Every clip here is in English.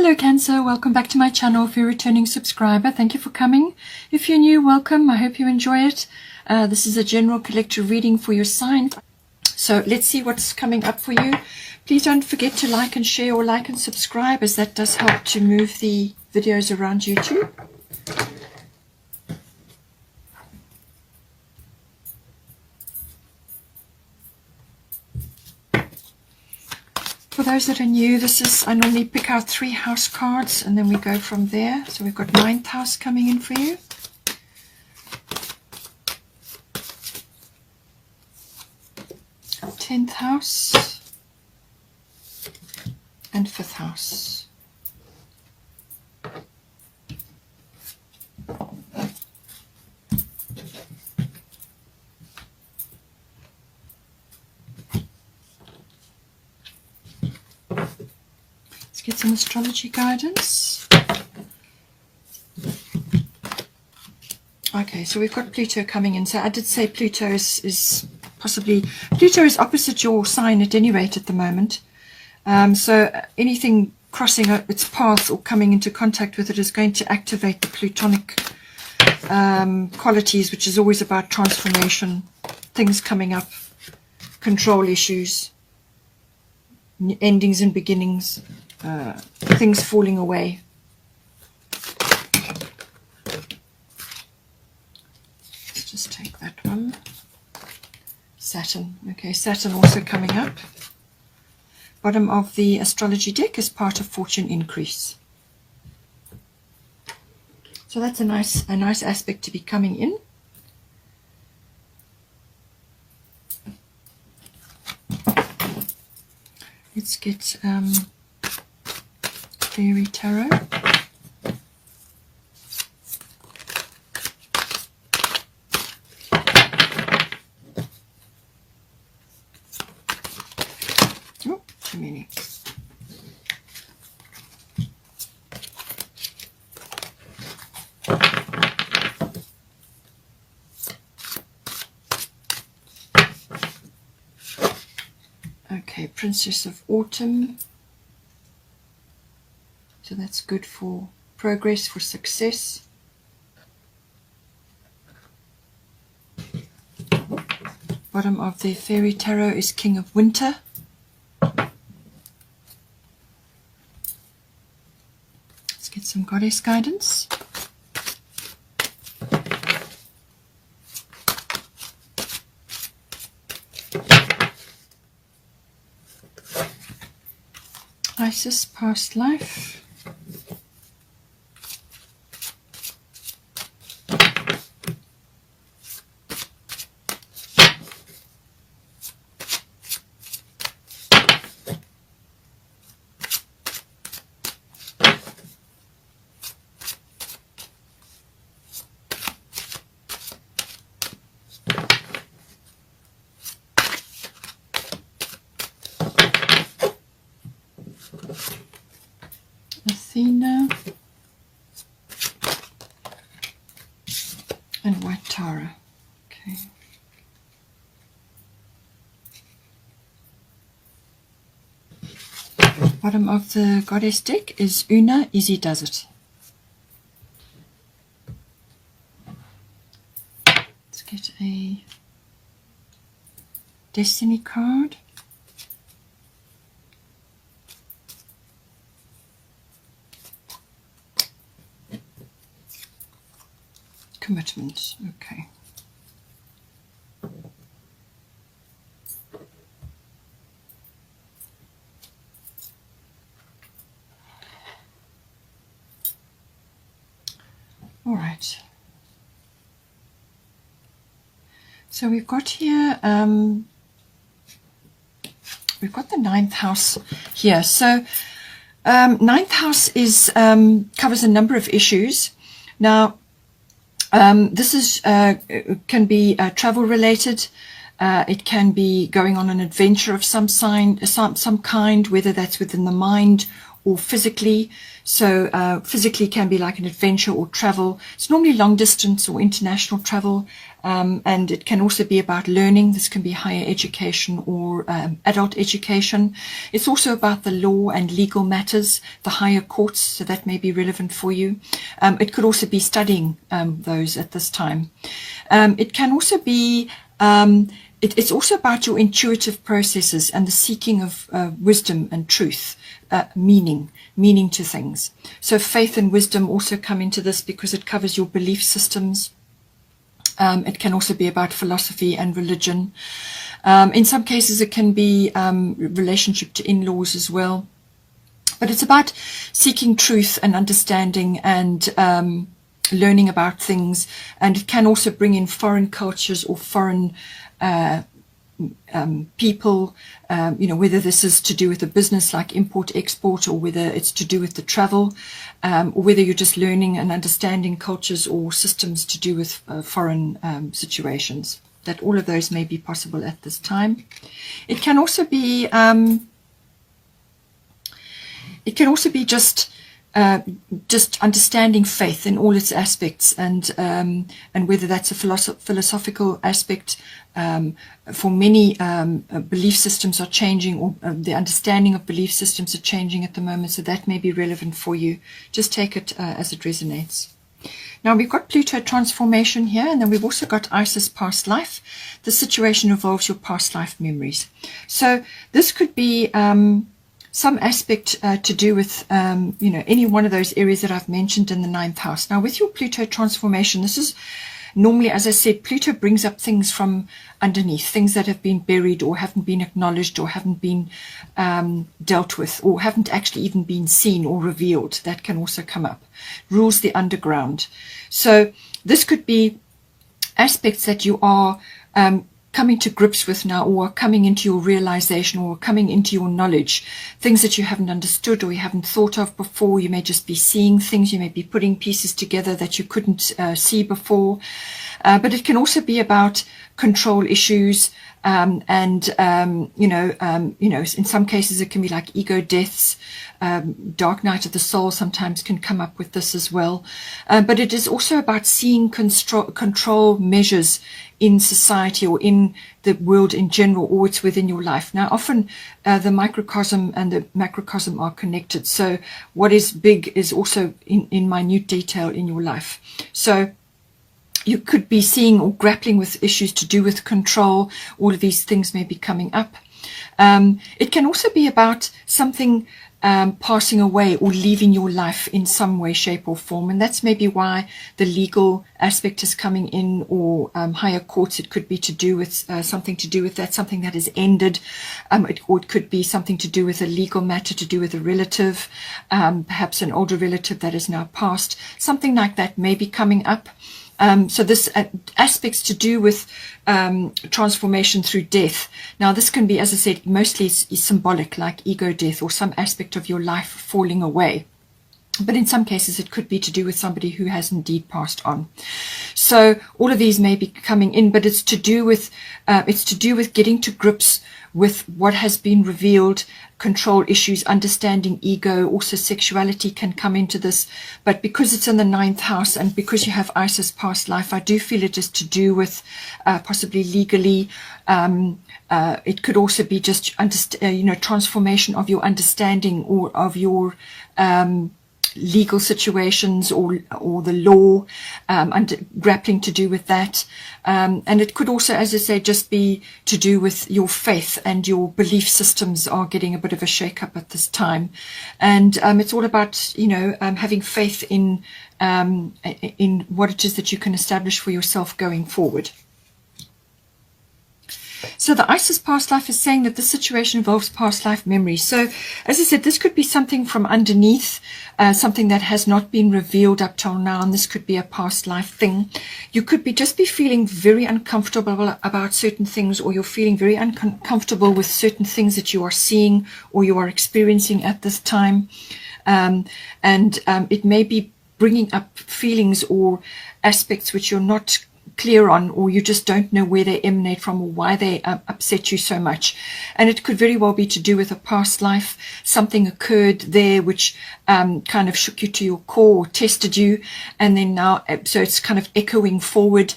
Hello Cancer, welcome back to my channel. If you're a returning subscriber, thank you for coming. If you're new, welcome. I hope you enjoy it. This is a general collective reading for your sign. So let's see what's coming up for you. Please don't forget to like and share, or like and subscribe, as that does help to move the videos around YouTube. For those that are new, I normally pick out 3 house cards and then we go from there. So we've got 9th house coming in for you. Tenth house and 5th house. Let's get some astrology guidance. Okay, so we've got Pluto coming in. So I did say Pluto is possibly, Pluto is opposite your sign at any rate at the moment. So anything crossing its path or coming into contact with it is going to activate the Plutonic qualities, which is always about transformation, things coming up, control issues, endings and beginnings, things falling away. Let's just take that one. Saturn. Okay, Saturn also coming up. Bottom of the astrology deck is part of fortune increase. So that's a nice aspect to be coming in. Let's get Fairy Tarot. Oh, too many. Okay, Princess of Autumn. So that's good for progress, for success. Bottom of the Fairy Tarot is King of Winter. Let's get some goddess guidance. Isis, past life. Athena and White Tara. Okay. Bottom of the goddess deck is Una, Easy Does It. Let's get a Destiny card. Commitment. Okay. All right. So we've got here, we've got the 9th house here. So 9th house is covers a number of issues. Now, this is can be travel related. It can be going on an adventure of some kind, whether that's within the mind or physically. So physically can be like an adventure or travel. It's normally long distance or international travel. and it can also be about learning. This can be higher education or adult education. It's also about the law and legal matters, the higher courts, so that may be relevant for you. It could also be studying those at this time. It can also be it's also about your intuitive processes and the seeking of wisdom and truth, meaning to things. So faith and wisdom also come into this because it covers your belief systems. It can also be about philosophy and religion. In some cases, it can be relationship to in-laws as well. But it's about seeking truth and understanding and learning about things. And it can also bring in foreign cultures or foreign people, whether this is to do with the business like import, export, or whether it's to do with the travel, or whether you're just learning and understanding cultures or systems to do with foreign situations. That all of those may be possible at this time. It can also be just understanding faith in all its aspects, and whether that's a philosophical aspect. For many, belief systems are changing, or the understanding of belief systems are changing at the moment, so that may be relevant for you. Just take it as it resonates. Now we've got Pluto transformation here, and then we've also got Isis past life. The situation involves your past life memories. So this could be some aspect to do with, any one of those areas that I've mentioned in the 9th house. Now, with your Pluto transformation, this is normally, as I said, Pluto brings up things from underneath, things that have been buried or haven't been acknowledged or haven't been dealt with or haven't actually even been seen or revealed. That can also come up. Rules the underground. So this could be aspects that you are coming to grips with now, or coming into your realization, or coming into your knowledge, things that you haven't understood or you haven't thought of before. You may just be seeing things, you may be putting pieces together that you couldn't see before, but it can also be about control issues, in some cases it can be like ego deaths. Dark night of the soul sometimes can come up with this as well, but it is also about seeing control measures in society or in the world in general, or it's within your life. Now often the microcosm and the macrocosm are connected, so what is big is also in minute detail in your life. So you could be seeing or grappling with issues to do with control. All of these things may be coming up. It can also be about something passing away or leaving your life in some way, shape or form, and that's maybe why the legal aspect is coming in, or higher courts. It could be to do with something to do with that, something that has ended, or it could be something to do with a legal matter, to do with a relative, perhaps an older relative that is now passed. Something like that may be coming up. So this aspects to do with transformation through death. Now this can be, as I said, mostly is symbolic, like ego death or some aspect of your life falling away. But in some cases it could be to do with somebody who has indeed passed on. So all of these may be coming in, but it's to do with getting to grips with what has been revealed, control issues, understanding ego. Also sexuality can come into this, but because it's in the 9th house and because you have Isis past life, I do feel it is to do with possibly legally. It could also be just transformation of your understanding or of your legal situations or the law, and grappling to do with that, and it could also, as I say, just be to do with your faith, and your belief systems are getting a bit of a shake-up at this time, and it's all about having faith in what it is that you can establish for yourself going forward. So the Isis past life is saying that this situation involves past life memories. So, as I said, this could be something from underneath, something that has not been revealed up till now, and this could be a past life thing. You could just be feeling very uncomfortable about certain things, or you're feeling very uncomfortable with certain things that you are seeing or you are experiencing at this time. It may be bringing up feelings or aspects which you're not clear on, or you just don't know where they emanate from or why they upset you so much. And it could very well be to do with a past life. Something occurred there which kind of shook you to your core or tested you, and then now, so it's kind of echoing forward.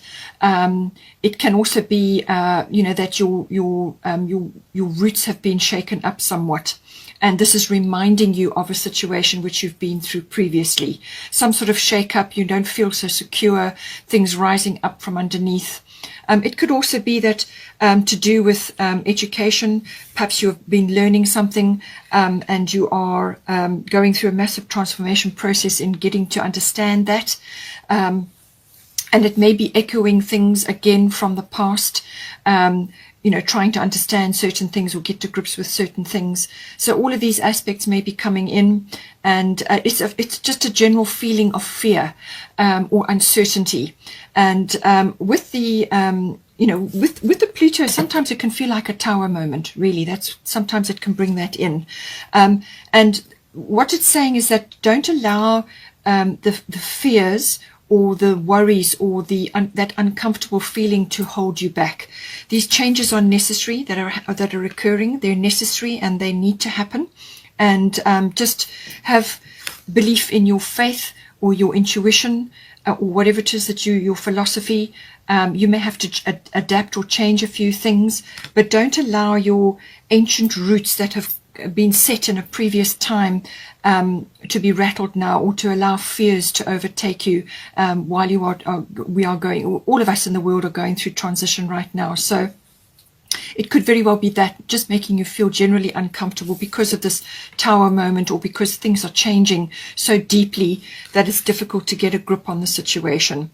It can also be, that your roots have been shaken up somewhat. And this is reminding you of a situation which you've been through previously. Some sort of shake-up, you don't feel so secure, things rising up from underneath. It could also be that to do with education. Perhaps you've been learning something and you are going through a massive transformation process in getting to understand that. And it may be echoing things again from the past. Trying to understand certain things or get to grips with certain things. So all of these aspects may be coming in, and it's just a general feeling of fear or uncertainty. And with the with the Pluto, sometimes it can feel like a tower moment. Really, sometimes it can bring that in. And what it's saying is that don't allow the fears or the worries or that uncomfortable feeling to hold you back. These changes are necessary, that are occurring. They're necessary and they need to happen. And just have belief in your faith or your intuition or whatever it is that your philosophy. You may have to adapt or change a few things, but don't allow your ancient roots that have been set in a previous time to be rattled now, or to allow fears to overtake you while all of us in the world are going through transition right now. So it could very well be that just making you feel generally uncomfortable because of this tower moment, or because things are changing so deeply that it's difficult to get a grip on the situation.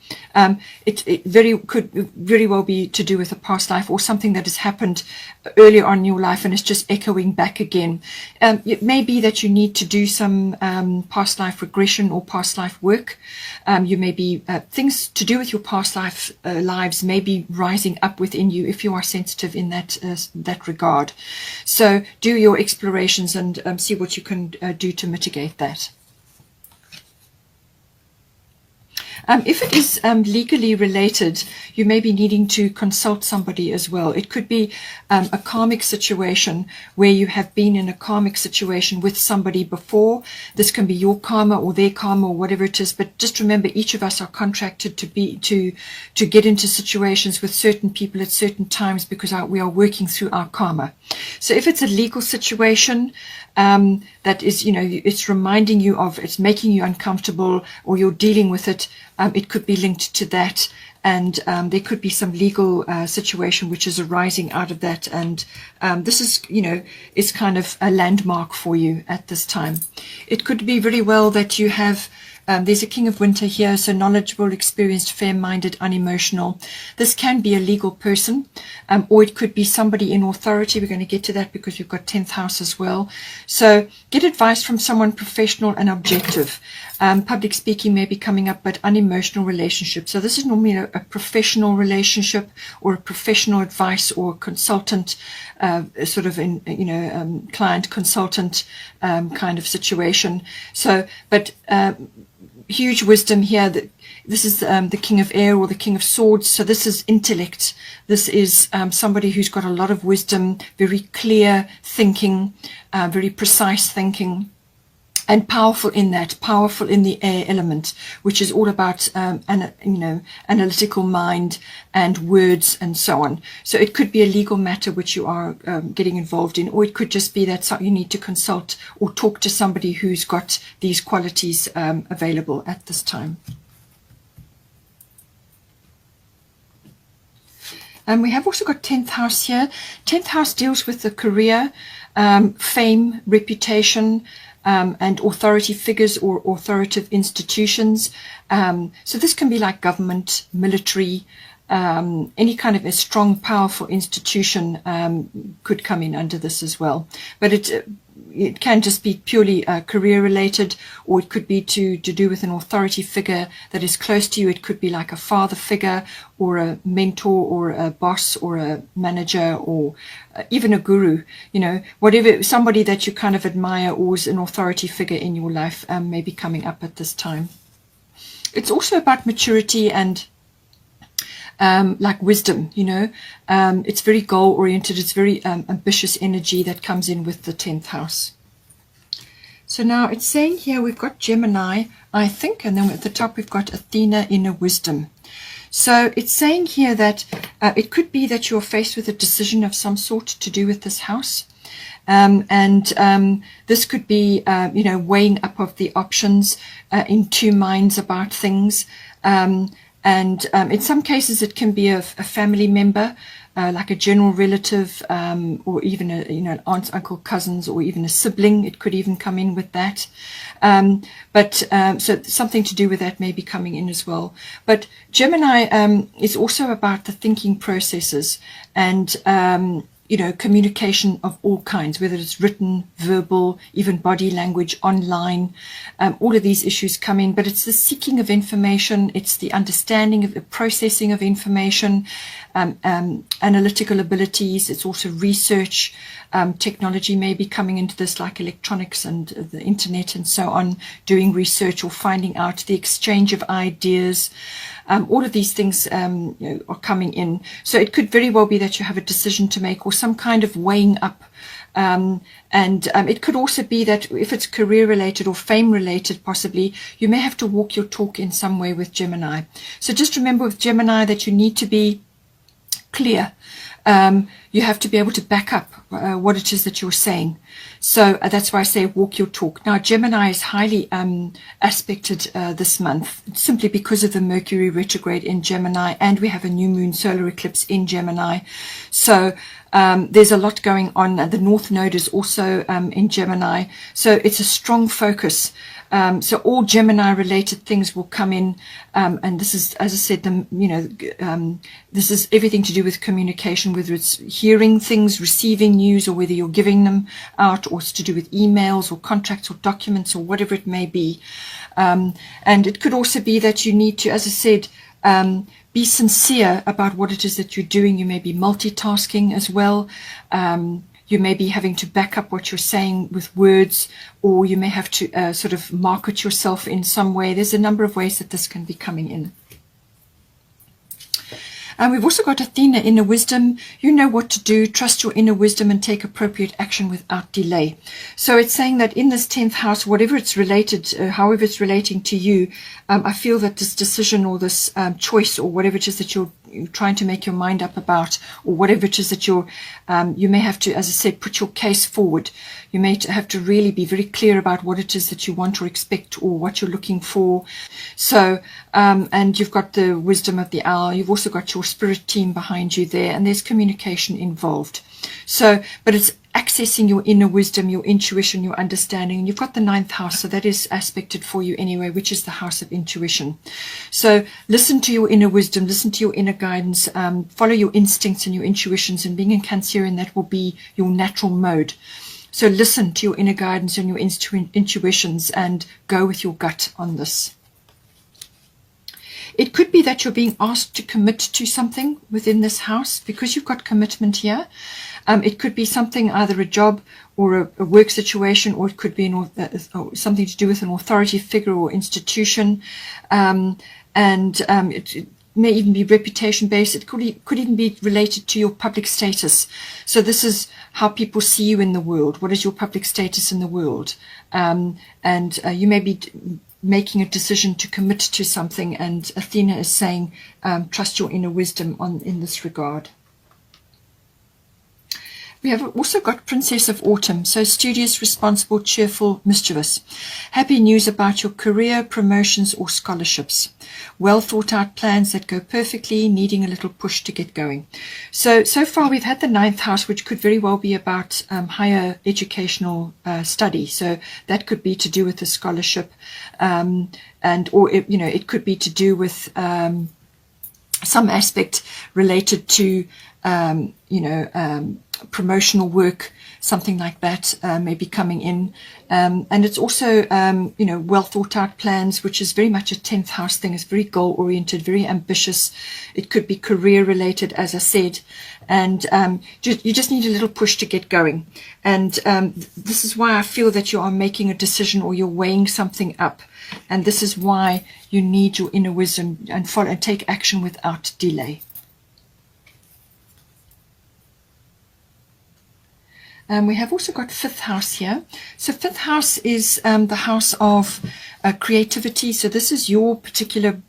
It could very well be to do with a past life or something that has happened earlier on in your life and it's just echoing back again. It may be that you need to do some past life regression or past life work. You may be things to do with your past lives may be rising up within you if you are sensitive in that regard. So do your explorations and see what you can do to mitigate that. If it is legally related, you may be needing to consult somebody as well. It could be a karmic situation where you have been in a karmic situation with somebody before. This can be your karma or their karma or whatever it is. But just remember, each of us are contracted to get into situations with certain people at certain times because we are working through our karma. So if it's a legal situation, that is, it's reminding you of, it's making you uncomfortable, or you're dealing with it, it could be linked to that. And there could be some legal situation which is arising out of that. And this is kind of a landmark for you at this time. It could be very well that you have there's a King of Winter here, so knowledgeable, experienced, fair-minded, unemotional. This can be a legal person, or it could be somebody in authority. We're going to get to that because we've got 10th house as well. So get advice from someone professional and objective. Public speaking may be coming up, but unemotional relationships. So this is normally a professional relationship or a professional advice or consultant, sort of client consultant kind of situation. So, but huge wisdom here. That this is the King of Air or the King of Swords. So this is intellect. This is somebody who's got a lot of wisdom, very clear thinking, very precise thinking. And powerful in the air element, which is all about analytical mind and words and so on. So it could be a legal matter which you are getting involved in, or it could just be that you need to consult or talk to somebody who's got these qualities available at this time. And we have also got 10th house here. 10th house deals with the career, fame, reputation, and authority figures or authoritative institutions. So this can be like government, military, any kind of a strong, powerful institution could come in under this as well. But it can just be purely career related, or it could be to do with an authority figure that is close to you. It could be like a father figure or a mentor or a boss or a manager or even a guru, whatever, somebody that you kind of admire or is an authority figure in your life may be coming up at this time. It's also about maturity and like wisdom, you know. It's very goal-oriented. It's very ambitious energy that comes in with the 10th house. So now it's saying here we've got Gemini, I think, and then at the top we've got Athena, inner wisdom. So it's saying here that it could be that you're faced with a decision of some sort to do with this house. This could be, you know, weighing up of the options, in two minds about things. In some cases it can be a family member, like a general relative, or even a, you know, an aunt, uncle, cousins, or even a sibling. It could even come in with that. So something to do with that may be coming in as well. But Gemini is also about the thinking processes and you know, communication of all kinds, whether it's written, verbal, even body language, online. All of these issues come in, but it's the seeking of information, it's the understanding of the processing of information, analytical abilities. It's also research. Technology may be coming into this, like electronics and the internet and so on, doing research or finding out, the exchange of ideas. All of these things you know, are coming in. So it could very well be that you have a decision to make, or some kind of weighing up. It could also be that if it's career related or fame related, possibly, you may have to walk your talk in some way with Gemini. So just remember with Gemini that you need to be clear. You have to be able to back up what it is that you're saying. So that's why I say walk your talk. Now, Gemini is highly aspected this month, simply because of the Mercury retrograde in Gemini, and we have a new moon solar eclipse in Gemini. So there's a lot going on. The North Node is also in Gemini. So it's a strong focus. So all Gemini related things will come in, and this is, as I said, this is everything to do with communication, whether it's hearing things, receiving news, or whether you're giving them out, or it's to do with emails or contracts or documents or whatever it may be. And it could also be that you need to, as I said, be sincere about what it is that you're doing. You may be multitasking as well. You may be having to back up what you're saying with words, or you may have to sort of market yourself in some way. There's a number of ways that this can be coming in. And we've also got Athena, inner wisdom. You know what to do. Trust your inner wisdom and take appropriate action without delay. So it's saying that in this 10th house, whatever it's related, however it's relating to you, I feel that this decision or this choice or whatever it is that you're trying to make your mind up about, or whatever it is that you may have to, as I said, put your case forward. You may have to really be very clear about what it is that you want or expect, or what you're looking for. So, and you've got the wisdom of the owl. You've also got your spirit team behind you there, and there's communication involved. So, but it's accessing your inner wisdom, your intuition, your understanding. And you've got the 9th house, so that is aspected for you anyway, which is the house of intuition. So listen to your inner wisdom, listen to your inner guidance, follow your instincts and your intuitions, and being in Cancerian, that will be your natural mode. So listen to your inner guidance and your intuitions, and go with your gut on this. It could be that you're being asked to commit to something within this house, because you've got commitment here. It could be something, either a job or a work situation, or it could be something to do with an authority figure or institution. It may even be reputation based. It could even be related to your public status. So this is how people see you in the world. What is your public status in the world? You may be making a decision to commit to something, and Athena is saying, trust your inner wisdom in this regard. We have also got Princess of Autumn, so studious, responsible, cheerful, mischievous. Happy news about your career, promotions, or scholarships. Well thought out plans that go perfectly, needing a little push to get going. So far we've had the 9th house, which could very well be about higher educational study. So that could be to do with a scholarship, it could be to do with some aspect related to promotional work, something like that may be coming in. And it's also, well thought out plans, which is very much a 10th house thing. It's very goal oriented, very ambitious. It could be career related, as I said. And you just need a little push to get going. And this is why I feel that you are making a decision, or you're weighing something up. And this is why you need your inner wisdom and follow and take action without delay. We have also got 5th house here. So 5th house is the house of creativity. So this is your particular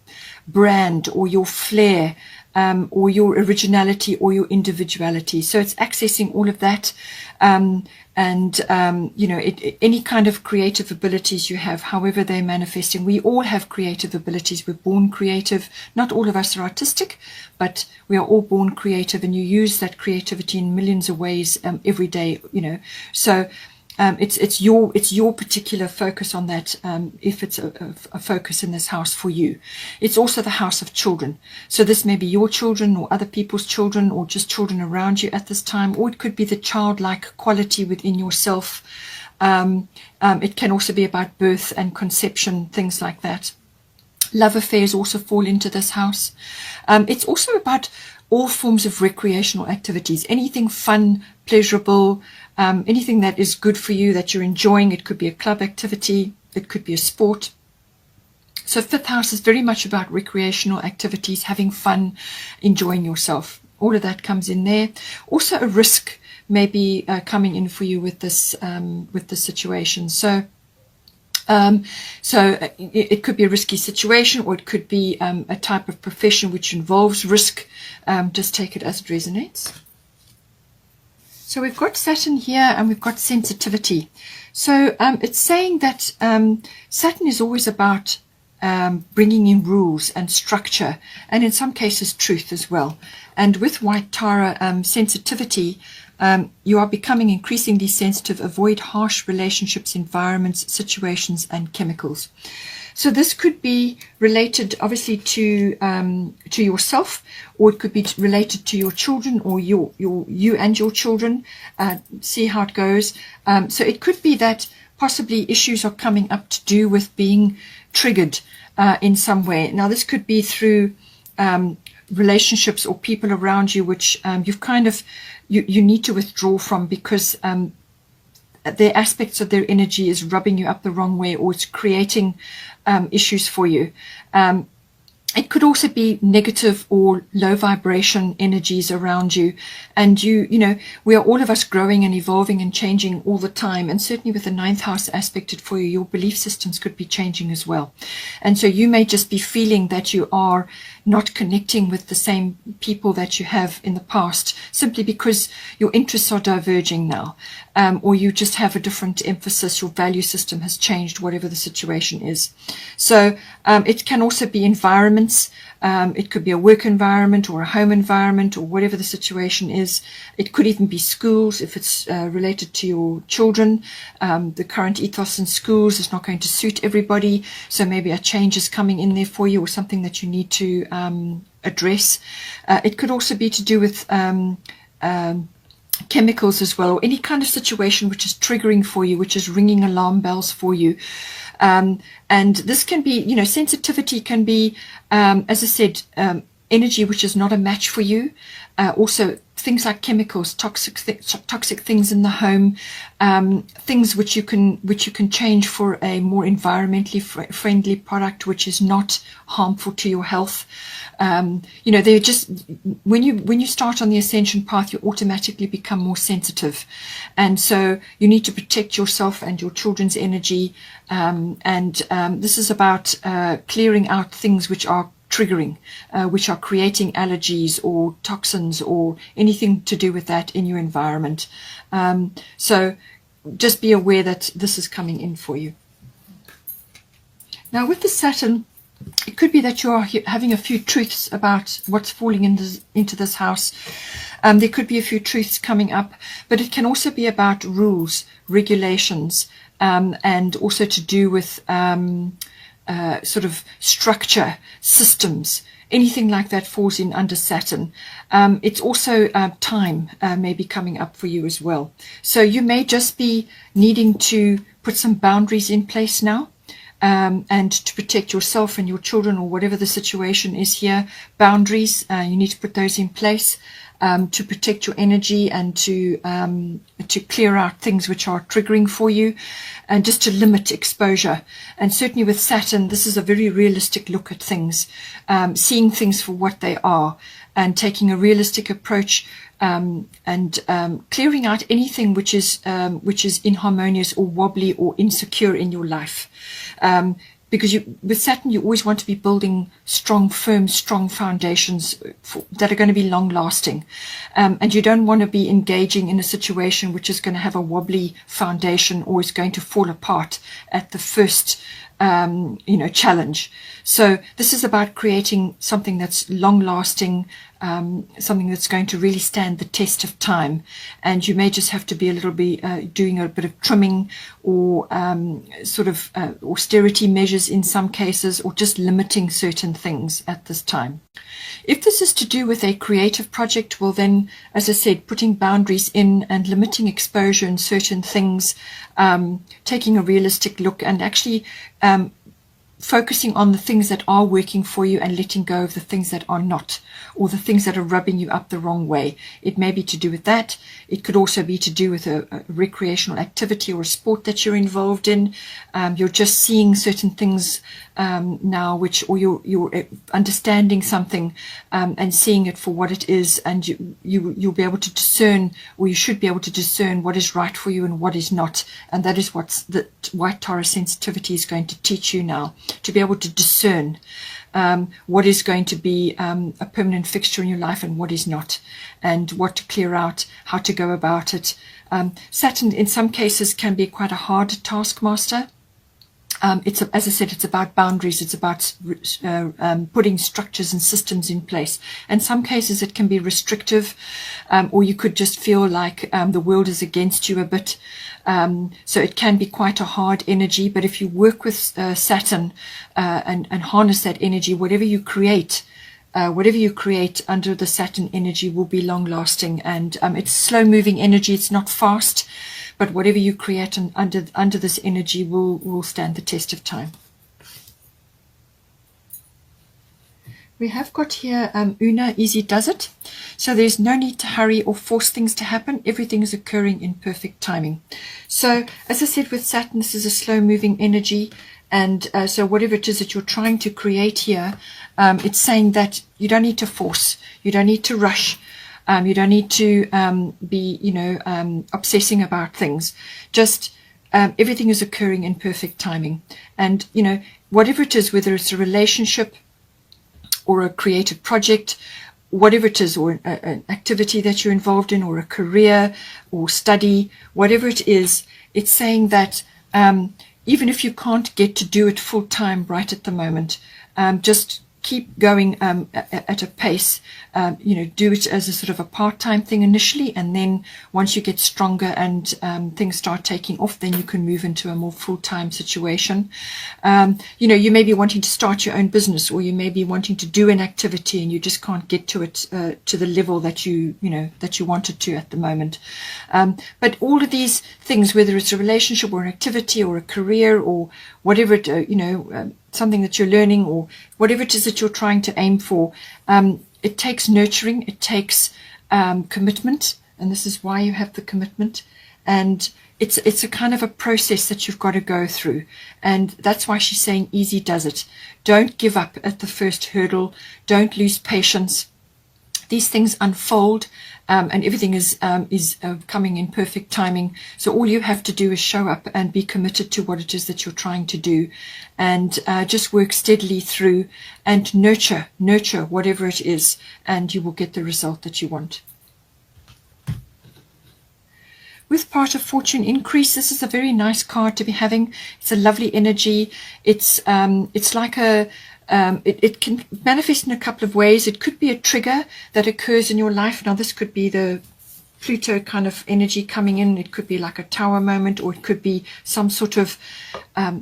brand or your flair, or your originality or your individuality. So it's accessing all of that, any kind of creative abilities you have, however they're manifesting. We all have creative abilities. We're born creative. Not all of us are artistic, but we are all born creative, and you use that creativity in millions of ways every day. So it's your particular focus on that, if it's a focus in this house for you. It's also the house of children. So this may be your children or other people's children, or just children around you at this time, or it could be the childlike quality within yourself. It can also be about birth and conception, things like that. Love affairs also fall into this house. It's also about all forms of recreational activities, anything fun, pleasurable, anything that is good for you, that you're enjoying. It could be a club activity, it could be a sport. So 5th house is very much about recreational activities, having fun, enjoying yourself. All of that comes in there. Also a risk may be coming in for you with this situation. So it could be a risky situation, or it could be a type of profession which involves risk. Just take it as it resonates. So we've got Saturn here, and we've got sensitivity. So it's saying that Saturn is always about bringing in rules and structure, and in some cases truth as well. And with White Tara, sensitivity, you are becoming increasingly sensitive. Avoid harsh relationships, environments, situations, and chemicals. So this could be related, obviously, to yourself, or it could be related to your children, or you and your children. See how it goes. So it could be that possibly issues are coming up to do with being triggered in some way. Now, this could be through relationships or people around you which you've kind of you need to withdraw from, because the aspects of their energy is rubbing you up the wrong way, or it's creating issues for you. It could also be negative or low vibration energies around you. And we are all of us growing and evolving and changing all the time. And certainly with the 9th house aspected for you, your belief systems could be changing as well. And so you may just be feeling that you are not connecting with the same people that you have in the past, simply because your interests are diverging now, or you just have a different emphasis. Your value system has changed, whatever the situation is. So it can also be environments. It could be a work environment or a home environment, or whatever the situation is. It could even be schools if it's related to your children. The current ethos in schools is not going to suit everybody, so maybe a change is coming in there for you, or something that you need to address. It could also be to do with chemicals as well, or any kind of situation which is triggering for you, which is ringing alarm bells for you. And this can be, sensitivity can be, as I said, energy which is not a match for you. Also things like chemicals, toxic things in the home, things which you can change for a more environmentally friendly product which is not harmful to your health. They're just, when you start on the ascension path, you automatically become more sensitive, and so you need to protect yourself and your children's energy. This is about clearing out things which are triggering, which are creating allergies or toxins or anything to do with that in your environment. So just be aware that this is coming in for you. Now with the Saturn, it could be that you are having a few truths about what's falling into this house. There could be a few truths coming up, but it can also be about rules, regulations, and also to do with sort of structure, systems. Anything like that falls in under Saturn. It's also time may be coming up for you as well. So you may just be needing to put some boundaries in place now. And to protect yourself and your children, or whatever the situation is here, boundaries, you need to put those in place. to protect your energy and to clear out things which are triggering for you, and just to limit exposure. And certainly with Saturn, this is a very realistic look at things, seeing things for what they are, and taking a realistic approach, and clearing out anything which is inharmonious or wobbly or insecure in your life. Because with Saturn, you always want to be building strong, firm, strong foundations that are going to be long-lasting. And you don't want to be engaging in a situation which is going to have a wobbly foundation or is going to fall apart at the first challenge. So this is about creating something that's long-lasting, something that's going to really stand the test of time. And you may just have to be a little bit doing a bit of trimming or austerity measures in some cases, or just limiting certain things at this time. If this is to do with a creative project, well then, as I said, putting boundaries in and limiting exposure in certain things, taking a realistic look, and actually focusing on the things that are working for you and letting go of the things that are not, or the things that are rubbing you up the wrong way. It may be to do with that. It could also be to do with a recreational activity or a sport that you're involved in. You're just seeing certain things now, or you're understanding something and seeing it for what it is, and you'll be able to discern, or you should be able to discern, what is right for you and what is not. And that is what the White Taurus sensitivity is going to teach you now, to be able to discern what is going to be a permanent fixture in your life and what is not, and what to clear out, how to go about it. Saturn in some cases can be quite a hard taskmaster. As I said, it's about boundaries. It's about putting structures and systems in place. In some cases, it can be restrictive, or you could just feel like the world is against you a bit. So it can be quite a hard energy. But if you work with Saturn and harness that energy, whatever you create under the Saturn energy will be long-lasting. And it's slow-moving energy. It's not fast. But whatever you create under this energy will stand the test of time. We have got here Una, easy does it. So there's no need to hurry or force things to happen. Everything is occurring in perfect timing. So as I said, with Saturn, this is a slow-moving energy. And so whatever it is that you're trying to create here, it's saying that you don't need to force. You don't need to rush. You don't need to be, obsessing about things. Just everything is occurring in perfect timing. And, whatever it is, whether it's a relationship or a creative project, whatever it is, or an activity that you're involved in, or a career or study, whatever it is, it's saying that even if you can't get to do it full time right at the moment, just keep going at a pace. Do it as a sort of a part-time thing initially, and then once you get stronger and things start taking off, then you can move into a more full-time situation. You may be wanting to start your own business, or you may be wanting to do an activity and you just can't get to it to the level that you wanted to at the moment. But all of these things, whether it's a relationship or an activity or a career or whatever it, something that you're learning, or whatever it is that you're trying to aim for, it takes nurturing, it takes commitment, and this is why you have the commitment. And it's a kind of a process that you've got to go through, and that's why she's saying easy does it. Don't give up at the first hurdle. Don't lose patience. These things unfold, and everything is coming in perfect timing. So all you have to do is show up and be committed to what it is that you're trying to do, and just work steadily through and nurture whatever it is, and you will get the result that you want. With part of fortune increase, this is a very nice card to be having. It's a lovely energy. It's like it can manifest in a couple of ways. It could be a trigger that occurs in your life. Now, this could be the Pluto kind of energy coming in. It could be like a tower moment, or it could be some sort of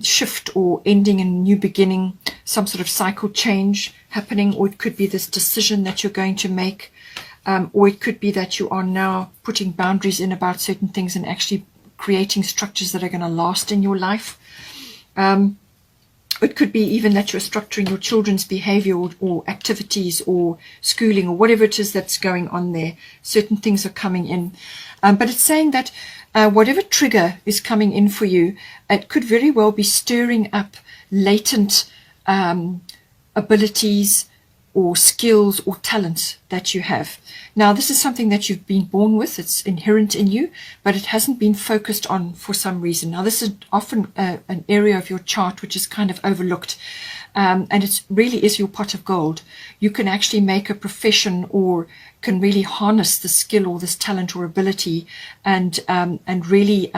shift or ending and new beginning, some sort of cycle change happening, or it could be this decision that you're going to make, or it could be that you are now putting boundaries in about certain things and actually creating structures that are going to last in your life. it could be even that you're structuring your children's behavior or activities or schooling or whatever it is that's going on there. Certain things are coming in. But it's saying that whatever trigger is coming in for you, it could very well be stirring up latent abilities or skills or talents that you have. Now, this is something that you've been born with. It's inherent in you, but it hasn't been focused on for some reason. Now, this is often an area of your chart which is kind of overlooked, and it really is your pot of gold. You can actually make a profession or can really harness the skill or this talent or ability and really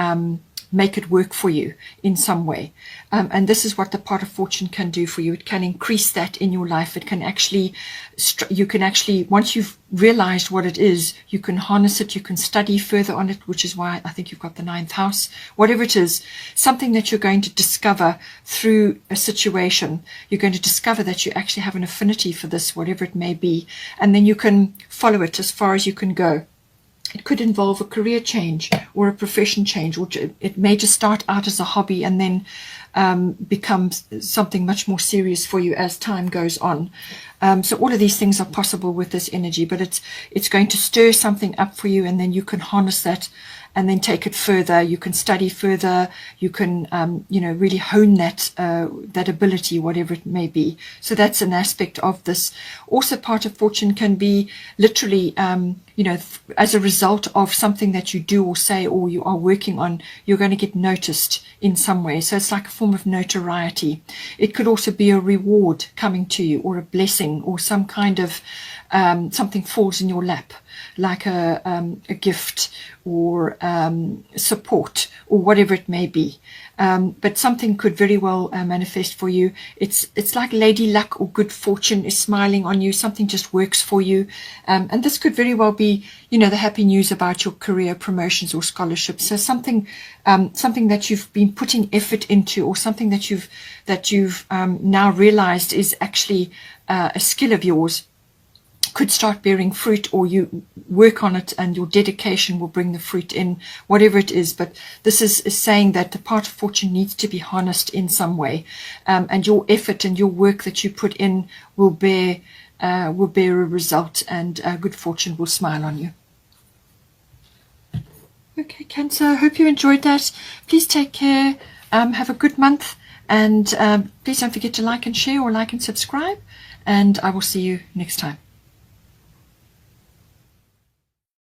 make it work for you in some way. And this is what the pot of fortune can do for you. It can increase that in your life. It can actually, you can actually, once you've realized what it is, you can harness it. You can study further on it, which is why I think you've got the 9th house. Whatever it is, something that you're going to discover through a situation, you're going to discover that you actually have an affinity for this, whatever it may be. And then you can follow it as far as you can go. It could involve a career change or a profession change, or it may just start out as a hobby and then become something much more serious for you as time goes on. So all of these things are possible with this energy, but it's going to stir something up for you, and then you can harness that and then take it further. You can study further. You can, really hone that ability, whatever it may be. So that's an aspect of this. Also, part of fortune can be literally, as a result of something that you do or say or you are working on, you're going to get noticed in some way. So it's like a form of notoriety. It could also be a reward coming to you, or a blessing, or some kind of something falls in your lap, like a gift or support or whatever it may be. But something could very well manifest for you. It's like lady luck or good fortune is smiling on you. Something just works for you. And this could very well be, the happy news about your career, promotions or scholarships. So something that you've been putting effort into, or something that you've now realized is actually a skill of yours, could start bearing fruit, or you work on it and your dedication will bring the fruit in, whatever it is. But this is saying that the part of fortune needs to be harnessed in some way, and your effort and your work that you put in will bear a result, and good fortune will smile on you. Okay, Cancer, I hope you enjoyed that. Please take care. Have a good month, and please don't forget to like and share, or like and subscribe, and I will see you next time.